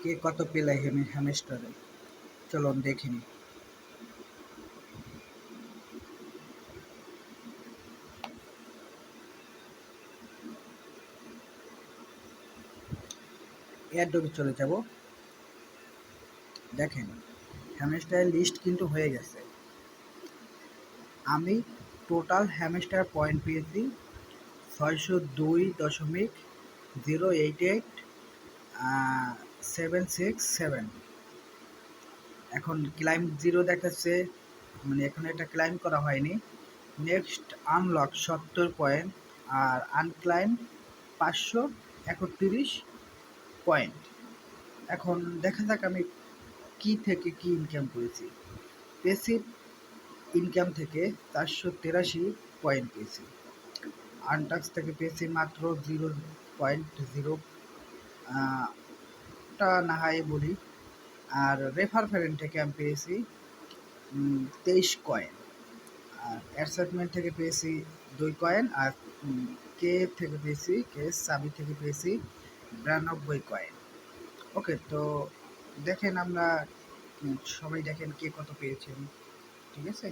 কে কত পেলে হ্যামস্টারে, চলুন দেখে নিই। এয়ারড্রপে চলে যাব। দেখেন হ্যামস্টারের লিস্ট কিন্তু হয়ে গেছে। আমি টোটাল হ্যামস্টার পয়েন্ট পেয়েছি 602.088 767। এখন ক্লাইম জিরো দেখাচ্ছে, মানে এখন এটা ক্লাইম করা হয়নি। নেক্সট আনলক 70 পয়েন্ট, আর আনক্লাইম 531 পয়েন্ট। এখন দেখা যাক আমি কি থেকে কি ইনকাম করেছি। পেসিভ ইনকাম থেকে 483 পয়েন্ট পেয়েছি। আনটাক্স থেকে পেয়েছি মাত্র 0.0 টা না হয় বলি। আর রেফার ফ্রেন্ড থেকে আমি পেয়েছি 23 কয়েন। আর অ্যাডসাইটমেন্ট থেকে পেয়েছি 2 কয়েন। আর কে থেকে পেয়েছি, কে সাবি থেকে পেয়েছি 92 কয়েন। ওকে, তো দেখেন আমরা সবাই দেখেন কে কত পেয়েছেন। ঠিক আছে।